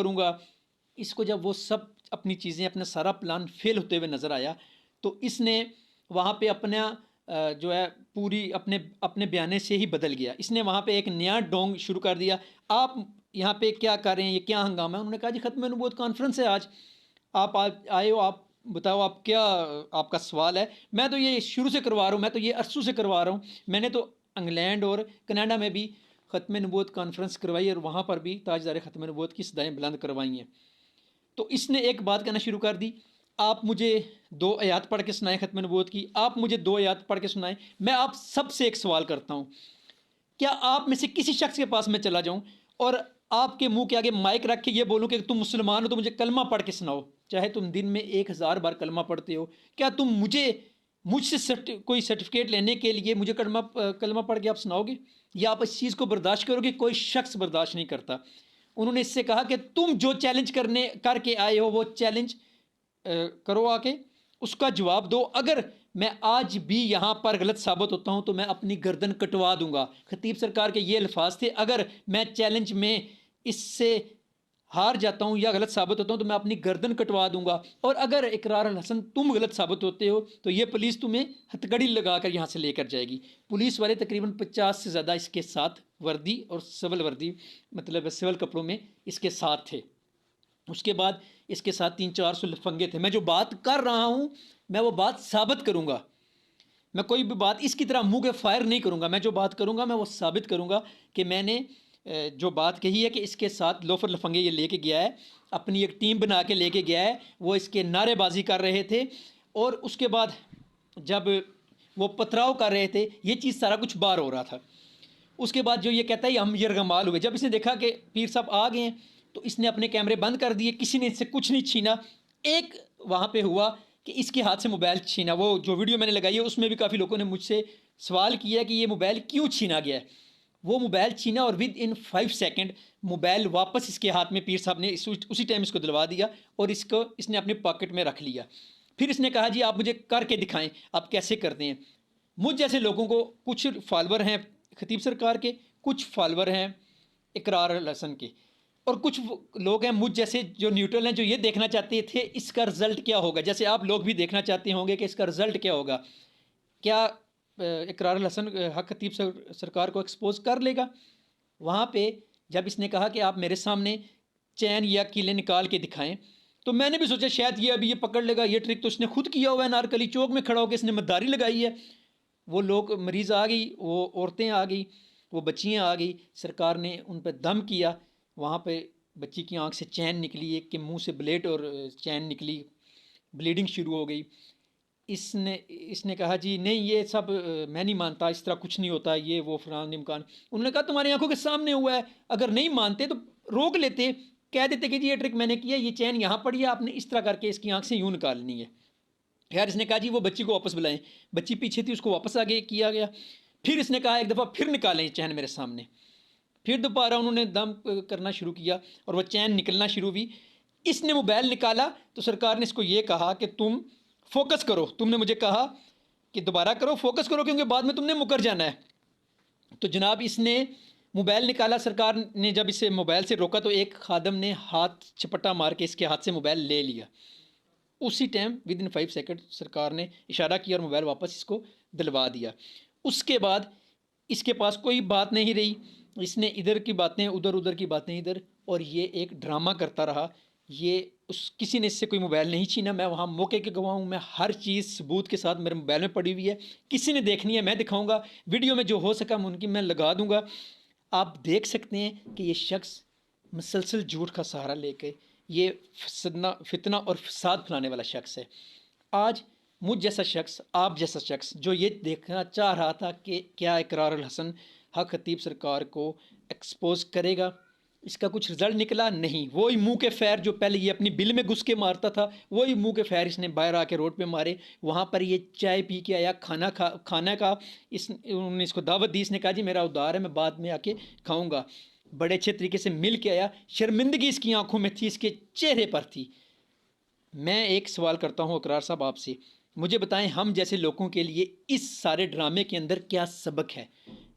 کروں گا. اس کو جب وہ سب اپنی چیزیں اپنا سارا پلان فیل ہوتے ہوئے نظر آیا تو اس نے وہاں پہ اپنا جو ہے پوری اپنے بیانے سے ہی بدل گیا. اس نے وہاں پہ ایک نیا ڈونگ شروع کر دیا. آپ یہاں پہ کیا کر رہے ہیں, یہ کیا ہنگامہ ہے؟ انہوں نے کہا جی ختم نبوت کانفرنس ہے آج, آپ آئے ہو, آپ بتاؤ آپ کیا آپ کا سوال ہے. میں تو یہ شروع سے کروا رہا ہوں, میں تو یہ عرصوں سے کروا رہا ہوں. میں نے تو انگلینڈ اور کینیڈا میں بھی ختم نبوت کانفرنس کروائی اور وہاں پر بھی تاجدار ختم نبوت کی صدائیں بلند کروائی ہیں. تو اس نے ایک بات کہنا شروع کر دی, آپ مجھے 2 آیات پڑھ کے سنائیں ختم نبوت کی, آپ مجھے 2 آیات پڑھ کے سنائیں. میں آپ سب سے ایک سوال کرتا ہوں, کیا آپ میں سے کسی شخص کے پاس میں چلا جاؤں اور آپ کے منہ کے آگے مائک رکھ کے یہ بولوں کہ تم مسلمان ہو تو مجھے کلمہ پڑھ کے سناؤ, چاہے تم دن میں 1000 بار کلمہ پڑھتے ہو, کیا تم مجھ سے کوئی سرٹیفکیٹ لینے کے لیے مجھے کلمہ پڑھ کے آپ سناؤ گے, یا آپ اس چیز کو برداشت کرو گے؟ کوئی شخص برداشت نہیں کرتا. انہوں نے اس سے کہا کہ تم جو چیلنج کر کے آئے ہو وہ چیلنج کرو, آ کے اس کا جواب دو. اگر میں آج بھی یہاں پر غلط ثابت ہوتا ہوں تو میں اپنی گردن کٹوا دوں گا. خطیب سرکار کے یہ الفاظ تھے, اگر میں چیلنج میں اس سے ہار جاتا ہوں یا غلط ثابت ہوتا ہوں تو میں اپنی گردن کٹوا دوں گا, اور اگر اقرار الحسن تم غلط ثابت ہوتے ہو تو یہ پولیس تمہیں ہتھکڑی لگا کر یہاں سے لے کر جائے گی. پولیس والے تقریباً 50 سے زیادہ اس کے ساتھ وردی اور سول وردی مطلب سول کپڑوں میں اس کے ساتھ تھے. اس کے بعد اس کے ساتھ 300-400 لفنگے تھے. میں جو بات کر رہا ہوں میں وہ بات ثابت کروں گا, میں کوئی بھی بات اس کی طرح منہ کے فائر نہیں کروں گا. میں جو بات کروں گا میں وہ ثابت کروں گا کہ میں نے جو بات کہی ہے کہ اس کے ساتھ لوفر لفنگے یہ لے کے گیا ہے, اپنی ایک ٹیم بنا کے لے کے گیا ہے, وہ اس کے نعرے بازی کر رہے تھے, اور اس کے بعد جب وہ پتھراؤ کر رہے تھے یہ چیز سارا کچھ باہر ہو رہا تھا. اس کے بعد جو یہ کہتا ہے ہم یرغمال ہوئے, جب اس نے دیکھا کہ پیر صاحب آ گئے ہیں تو اس نے اپنے کیمرے بند کر دیے, کسی نے اس سے کچھ نہیں چھینا. ایک وہاں پہ ہوا کہ اس کے ہاتھ سے موبائل چھینا. وہ جو ویڈیو میں نے لگائی ہے اس میں بھی کافی لوگوں نے مجھ سے سوال کیا کہ یہ موبائل کیوں چھینا گیا ہے. وہ موبائل چھینا اور ود ان 5 سیکنڈ موبائل واپس اس کے ہاتھ میں پیر صاحب نے اسی ٹائم اس کو دلوا دیا اور اس نے اپنے پاکٹ میں رکھ لیا. پھر اس نے کہا جی آپ مجھے کر کے دکھائیں آپ کیسے کرتے ہیں. مجھ جیسے لوگوں کو کچھ فالوور ہیں خطیب سرکار کے, کچھ فالوور ہیں اقرار الحسن کے, اور کچھ لوگ ہیں مجھ جیسے جو نیوٹرل ہیں جو یہ دیکھنا چاہتے تھے اس کا رزلٹ کیا ہوگا, جیسے آپ لوگ بھی دیکھنا چاہتے ہوں گے کہ اس کا رزلٹ کیا ہوگا. کیا اقرار الحسن حق خطیب سرکار کو ایکسپوز کر لے گا؟ وہاں پہ جب اس نے کہا کہ آپ میرے سامنے چین یا کیلیں نکال کے دکھائیں تو میں نے بھی سوچا شاید یہ ابھی یہ پکڑ لے گا. یہ ٹرک تو اس نے خود کیا ہوا ہے, نارکلی چوک میں کھڑا ہو کے اس نے مداری لگائی ہے. وہ لوگ مریض آ گئی, وہ عورتیں آ گئی, وہ بچیاں آ گئی, سرکار نے ان پہ دم کیا. وہاں پہ بچی کی آنکھ سے چین نکلی, ایک کے منہ سے بلیڈ اور چین نکلی, بلیڈنگ شروع ہو گئی. اس نے کہا جی نہیں یہ سب میں نہیں مانتا, اس طرح کچھ نہیں ہوتا, یہ وہ فلان امکان. انہوں نے کہا تمہاری آنکھوں کے سامنے ہوا ہے, اگر نہیں مانتے تو روک لیتے, کہہ دیتے کہ جی یہ ٹرک میں نے کیا, یہ چین یہاں پڑی ہے, آپ نے اس طرح کر کے اس کی آنکھ سے یوں نکالنی ہے. خیر اس نے کہا جی وہ بچی کو واپس بلائیں. بچی پیچھے تھی, اس کو واپس آگے کیا گیا. پھر اس نے کہا ایک دفعہ پھر نکالیں یہ چین میرے سامنے. پھر دوبارہ انہوں نے دم کرنا شروع کیا اور وہ چین نکلنا شروع ہوئی. اس نے موبائل نکالا تو سرکار نے اس کو یہ کہا کہ تم فوکس کرو, تم نے مجھے کہا کہ دوبارہ کرو, فوکس کرو کیونکہ بعد میں تم نے مکر جانا ہے. تو جناب اس نے موبائل نکالا, سرکار نے جب اسے موبائل سے روکا تو ایک خادم نے ہاتھ چھپٹا مار کے اس کے ہاتھ سے موبائل لے لیا. اسی ٹائم ود ان 5 سیکنڈ سرکار نے اشارہ کیا اور موبائل واپس اس کو دلوا دیا. اس کے بعد اس کے پاس کوئی بات نہیں رہی, اس نے ادھر کی باتیں ادھر, ادھر کی باتیں ادھر, اور یہ ایک ڈرامہ کرتا رہا. یہ کسی نے اس سے کوئی موبائل نہیں چھینا. میں وہاں موقع کے گواہ ہوں, میں ہر چیز ثبوت کے ساتھ میرے موبائل میں پڑی ہوئی ہے. کسی نے دیکھنی ہے میں دکھاؤں گا, ویڈیو میں جو ہو سکا ممکن میں لگا دوں گا. آپ دیکھ سکتے ہیں کہ یہ شخص مسلسل جھوٹ کا سہارا لے کے یہ فتنہ اور فساد پھیلانے والا شخص ہے. آج مجھ جیسا شخص, آپ جیسا شخص جو یہ دیکھنا چاہ رہا تھا کہ کیا اقرار الحسن حق خطیب سرکار کو ایکسپوز کرے گا, اس کا کچھ رزلٹ نکلا نہیں. وہی منہ کے فیر جو پہلے یہ اپنی بل میں گھس کے مارتا تھا, وہی منہ کے فیر اس نے باہر آ کے روڈ پہ مارے. وہاں پر یہ چائے پی کے آیا, کھانا کا انہوں نے اس کو دعوت دی, اس نے کہا جی میرا ادھار ہے میں بعد میں آ کے کھاؤں گا. بڑے اچھے طریقے سے مل کے آیا, شرمندگی اس کی آنکھوں میں تھی, اس کے چہرے پر تھی. میں ایک سوال کرتا ہوں اقرار صاحب آپ سے, مجھے بتائیں ہم جیسے لوگوں کے لیے اس سارے ڈرامے کے اندر کیا سبق ہے,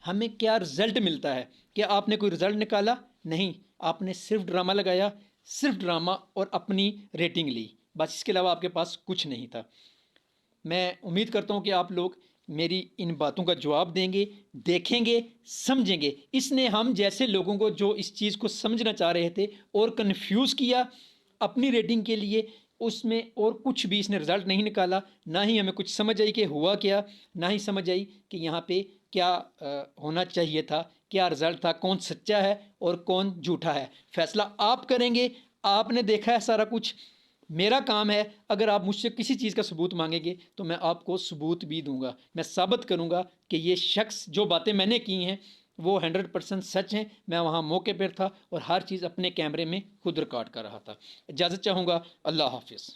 ہمیں کیا رزلٹ ملتا ہے؟ کیا آپ نے کوئی رزلٹ نکالا؟ نہیں, آپ نے صرف ڈرامہ لگایا, صرف ڈرامہ اور اپنی ریٹنگ لی، بس اس کے علاوہ آپ کے پاس کچھ نہیں تھا۔ میں امید کرتا ہوں کہ آپ لوگ میری ان باتوں کا جواب دیں گے، دیکھیں گے، سمجھیں گے۔ اس نے ہم جیسے لوگوں کو جو اس چیز کو سمجھنا چاہ رہے تھے اور کنفیوز کیا اپنی ریٹنگ کے لیے، اس میں اور کچھ بھی اس نے رزلٹ نہیں نکالا۔ نہ ہی ہمیں کچھ سمجھ آئی کہ ہوا کیا، نہ ہی سمجھ آئی کہ یہاں پہ کیا ہونا چاہیے تھا، کیا رزلٹ تھا، کون سچا ہے اور کون جھوٹا ہے۔ فیصلہ آپ کریں گے، آپ نے دیکھا ہے سارا کچھ۔ میرا کام ہے، اگر آپ مجھ سے کسی چیز کا ثبوت مانگیں گے تو میں آپ کو ثبوت بھی دوں گا، میں ثابت کروں گا کہ یہ شخص جو باتیں میں نے کی ہیں وہ 100% سچ ہیں۔ میں وہاں موقع پر تھا اور ہر چیز اپنے کیمرے میں خود ریکارڈ کر رہا تھا۔ اجازت چاہوں گا، اللہ حافظ۔